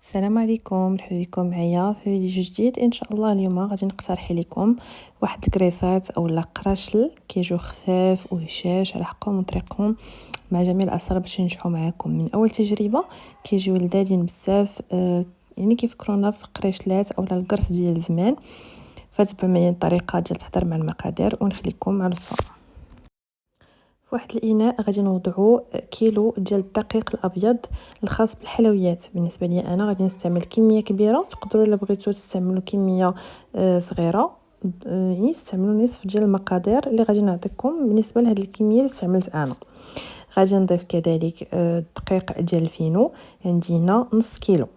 السلام عليكم، مرحبا بكم معايا في فيديو جديد. ان شاء الله اليوم غادي نقترح لكم واحد الكريسات اولا قراشل كيجيو خفاف وهشاش على حقهم وطريقهم مع جميع الاصناف باش ينجحوا معاكم من اول تجربه. كيجيو لذاذين بزاف، يعني كيفكرونا في القريشلات اولا القرص ديال زمان. فتبعوا معايا الطريقه ديال التحضير مع المقادير ونخليكم مع الوصفه. في واحد الاناء غادي نوضعوا كيلو ديال الدقيق الابيض الخاص بالحلويات. بالنسبه لي انا غادي نستعمل كميه كبيره، تقدروا الا بغيتوا تستعملوا كميه صغيره، يعني تستعملوا نصف ديال المقادير اللي غادي نعطيكم بالنسبه لهاد الكميه اللي استعملت انا. غادي نضيف كذلك الدقيق ديال الفينو، عندي هنا نص كيلو.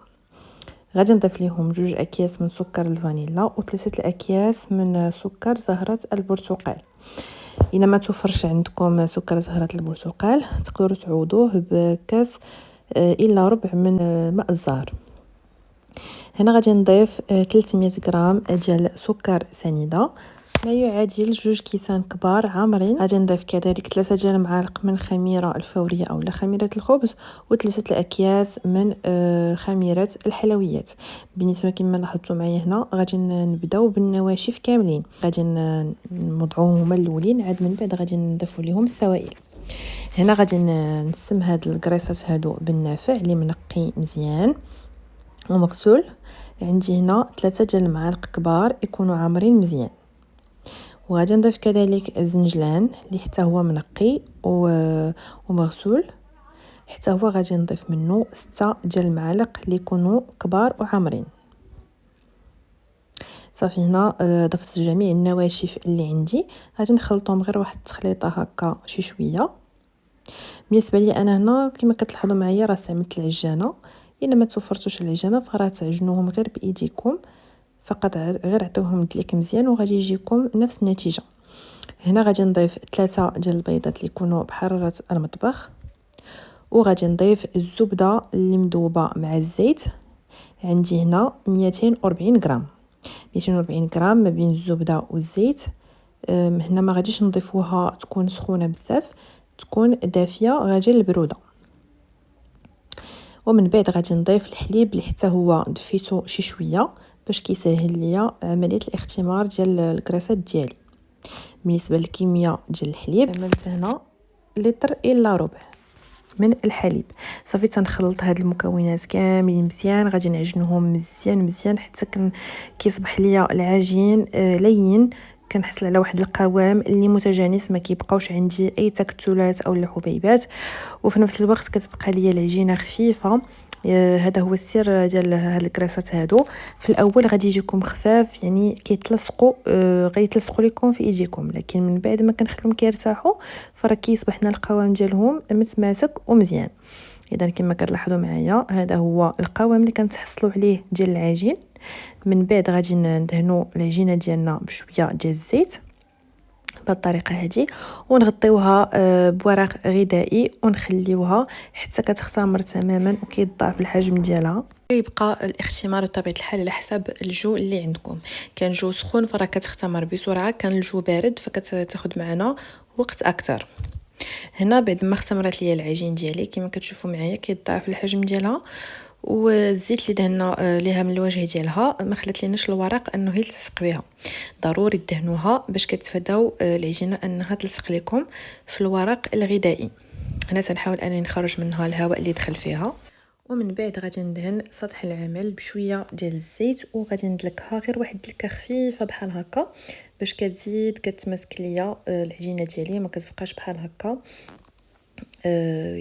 غادي نضيف ليهم 2 اكياس من سكر الفانيلا و3 الاكياس من سكر زهره البرتقال. الا ما توفرش عندكم سكر زهرة البرتقال تقدروا تعوضوه بكاس الا ربع من ماء الزهر. هنا غادي نضيف 300 غرام ديال سكر سنيده ما يعادل 2 كيسان كبار عامرين. غادي نضيف كذلك 3 ديال المعالق من الخميره الفوريه اولا خميره الخبز و3 الاكياس من خميره الحلويات. بالنسبه كما لاحظتوا معايا هنا غادي نبداو بالنواشف كاملين، غادي نوضعوهم هما الاولين، عاد من بعد غادي نضيفوا لهم السوائل. هنا غادي نسم هاد الكريسات هادو بالنافع اللي منقي مزيان ومغسول. عندي هنا 3 ديال المعالق كبار يكونوا عامرين مزيان. وغادي نضيف كذلك الزنجلان اللي حتى هو منقي ومغسول، حتى هو غادي نضيف منه 6 ديال المعالق اللي يكونوا كبار وعامرين. صافي هنا ضفت جميع النواشف اللي عندي، غادي نخلطهم غير واحد التخليطه هكا شي شويه. بالنسبه لي انا هنا كما كتلاحظوا معايا راه استعملت العجانه، الا ما توفرتوش العجانه فراه تعجنوهم غير بايديكم فقط، غير عطيوهم دليك مزيان وغادي يجيكم نفس النتيجه. هنا غادي نضيف 3 ديال البيضات اللي يكونوا بحراره المطبخ، وغادي نضيف الزبده اللي مذوبه مع الزيت. عندي هنا 240 غرام 240 غرام ما بين الزبده والزيت. هنا ما غاديش نضيفوها تكون سخونه بزاف، تكون دافيه غادي للبروده. ومن بعد غادي نضيف الحليب اللي حتى هو دفيته شي شويه باش كيسهل ليا عمليه الاختمار ديال الكريسات ديالي. بالنسبه للكميه ديال الحليب عملت هنا لتر الا ربع من الحليب. صافي تنخلط هاد المكونات كاملين مزيان، غادي نعجنهم مزيان حتى كيصبح ليا العجين لين، كنحصل على واحد القوام اللي متجانس، ما كيبقاوش عندي اي تكتلات او حبيبات، وفي نفس الوقت كتبقى ليا العجينه خفيفه. هذا هو السر ديال هاد الكراسات هادو. في الاول غادي يجيكم خفاف، يعني كيتلصقوا غيتلصقوا لكم في ايديكم، لكن من بعد ما كنخليهم كيرتاحوا فراه كيصبح لنا القوام ديالهم متماسك ومزيان. اذا كما كتلاحظوا معايا هذا هو القوام اللي كنتحصلوا عليه ديال العجين. من بعد غادي ندهنوا العجينه ديالنا بشويه ديال الزيت بهذه الطريقه هذه، ونغطيوها بورق غذائي ونخليوها حتى كتختمر تماما وكيتضاعف الحجم ديالها. يبقى الاختمار بطبيعه الحال على حسب الجو اللي عندكم، كان جو سخون فراه كتختمر بسرعه، كان الجو بارد فكتاخذ معنا وقت اكثر. هنا بعد ما اختمرت ليا العجين ديالي كما كتشوفوا معايا كيتضاعف الحجم ديالها، والزيت اللي دهنا ليها من الوجه ديالها ما خلات ليناش الورق انه يلتصق بها. ضروري تدهنوها باش كتفاداو العجينه انها تلصق لكم في الورق الغذائي. هنا تنحاول انني نخرج منها الهواء اللي دخل فيها. ومن بعد غادي ندهن سطح العمل بشويه ديال الزيت، وغادي ندلكها غير واحد الدلكه خفيفه بحال هكا باش كتزيد كتمسك ليا العجينه ديالي ما كتبقاش بحال هكا،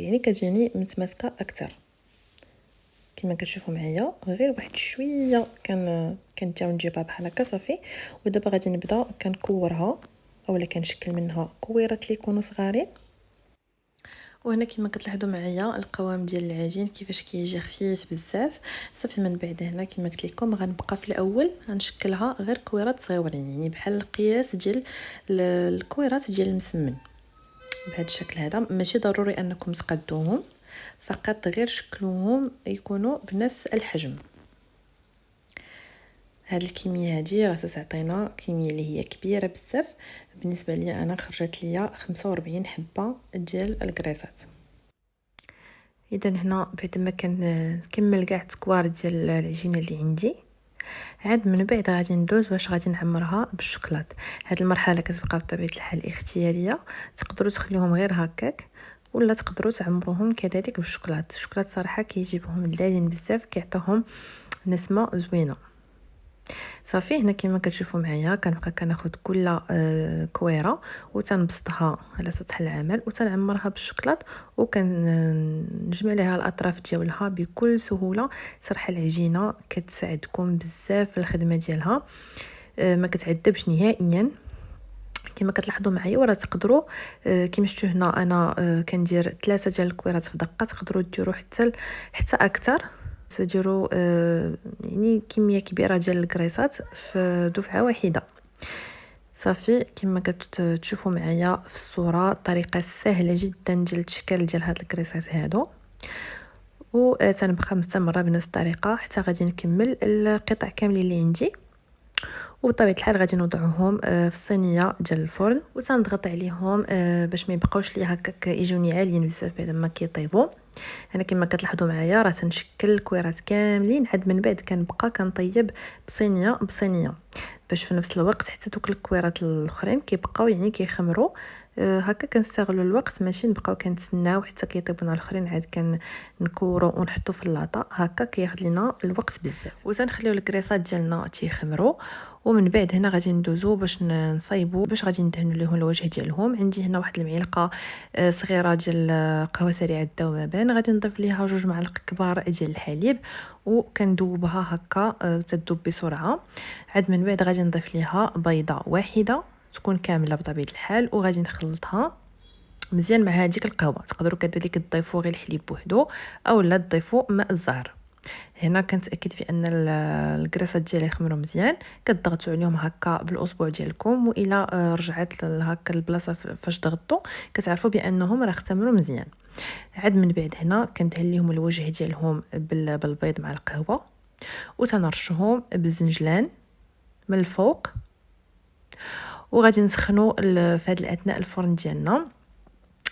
يعني كتجيني متماسكه اكثر. كما كتشوفوا معايا غير واحد شويه كنتاو نجيبها بحال هكا صافي. ودابا غادي نبدا كنكورها اولا كنشكل منها كويرات اللي يكونوا صغارين. وهنا كما كتلاحظوا معايا القوام ديال العجين كيفاش كيجي خفيف بزاف. صافي من بعد هنا كما قلت لكم غنبقى في الاول غنشكلها غير كويرات صغيورين، يعني بحال القياس ديال الكويرات ديال المسمن بهذا الشكل هذا. ماشي ضروري انكم تقدوهم، فقط غير شكلوهم يكونوا بنفس الحجم. هاد الكميه هادي راه تعطينا كميه اللي هي كبيره بزاف. بالنسبه لي انا خرجت ليا 45 حبه ديال الكريسات. اذا هنا بعد ما كنكمل كاع التكوار ديال العجينه اللي عندي، عاد من بعد غادي ندوز باش غادي نعمرها بالشوكولات. هاد المرحله كتبقى بطبيعه الحال اختياريه، تقدروا تخليوهم غير هكاك ولا تقدروا تعمروهم كذلك بالشوكولات. الشوكولات صراحه كيجيبهم لاذين بزاف، كيعطيهم نسمه زوينه. صافي هنا كما كتشوفوا معايا كنبقى كناخذ كل كويره وتنبسطها على سطح العمل وتنعمرها بالشوكولات، وكنجمع لها الاطراف ديالها بكل سهوله. صراحه العجينه كتساعدكم بزاف في الخدمه ديالها، ما كتعذبش نهائيا كما كتلاحظوا معايا. وراه تقدروا كما شفتوا هنا انا كندير 3 ديال الكويرات في دقه، تقدروا ديروا حتى اكثر، تديروا يعني كميه كبيره ديال الكريسات في دفعه واحده. صافي كما كتشوفوا معايا في الصوره طريقه سهله جدا ديال التشكيل ديال هاد الكريسات هادو، وتنبقى مستمره بنفس الطريقه حتى غادي نكمل القطع كاملين اللي عندي. وبطبيعه الحال غادي نوضعهم في الصينيه ديال الفرن وتنضغط عليهم باش ما يبقاوش لي هكاك يجوني عاليين بزاف بعد ما كيطيبوا. انا كما كتلاحظوا معايا راه تنشكل الكويرات كاملين، عاد من بعد كنبقى كنطيب بصينيه بصينيه باش في نفس الوقت حتى دوك الكويرات الاخرين كيبقاو يعني كيخمروا. هكا كنستغلوا الوقت، ماشي نبقاو كنتسناو حتى كيطيبونا الاخرين عاد كنكورو ونحطو في اللاطه، هكا كياخذ لنا الوقت بزاف. وتنخليو الكريسات ديالنا تيخمروا، ومن بعد هنا غادي ندوزو باش نصايبو باش غادي ندهنوا لهم الوجه ديالهم. عندي هنا واحد المعلقه صغيره ديال قهوه سريعه الذوبان، غادي نضيف ليها 2 معالق كبار ديال الحليب وكندوبها هكا تذوب بسرعه. عاد من بعد غادي نضيف ليها بيضه واحده تكون كامله بطبيعه الحال، وغادي نخلطها مزيان مع هذيك القهوه. تقدروا كذلك تضيفوا غير الحليب بوحدو اولا تضيفوا ماء الزهر. هنا كنتاكد في ان الكريسات ديالي يخمروا مزيان، كتضغطوا عليهم هكا بالاصبع ديالكم، والى رجعت هكا البلاصه فاش ضغطوا كتعرفوا بانهم راه اختمروا مزيان. عاد من بعد هنا كندهن لهم الوجه ديالهم بالبيض مع القهوه، وتنرشهم بالزنجلان من الفوق. وغادي نسخنوا في هذه الاثناء الفرن ديالنا،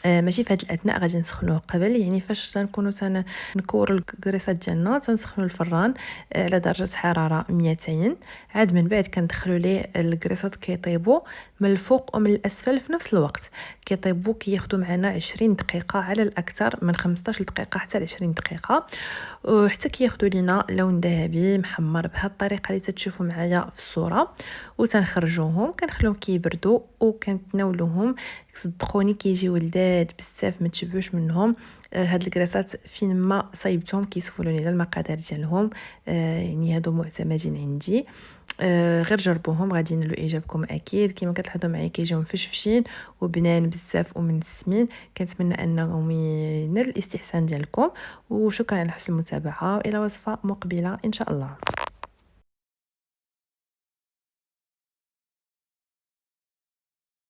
ماشي في هذه الاثناء، غادي نسخنوه قبل، يعني فاش تنكونوا نكوروا الكريسات ديالنا تنسخنوا الفران على درجه حراره 200. عاد من بعد كندخلوا ليه الكريسات كيطيبوا من الفوق ومن الاسفل في نفس الوقت. كيطيبوا كياخذوا معنا 20 دقيقه على الاكثر، من 15 دقيقه حتى ل 20 دقيقه، وحتى كياخذوا لنا لون ذهبي محمر بهذه الطريقه اللي تتشوفوا معايا في الصوره. وتنخرجوهم كنخليهم كيبردوا وكنتناولوهم. صدقوني كيجيو لذاذ بزاف، ما تشبعوش منهم. هاد الكراسات فين ما صايبتهم كيسولوني على المقادير ديالهم، يعني هادو معتمدين عندي. غير جربوهم غادي ينالوا اعجابكم اكيد. كما كتلاحظوا معايا كيجيو مفشفشين وبنان بزاف ومنسمين. كنتمنى انهم ينالوا الاستحسان ديالكم، وشكرا على حسن المتابعه، والى وصفه مقبله ان شاء الله.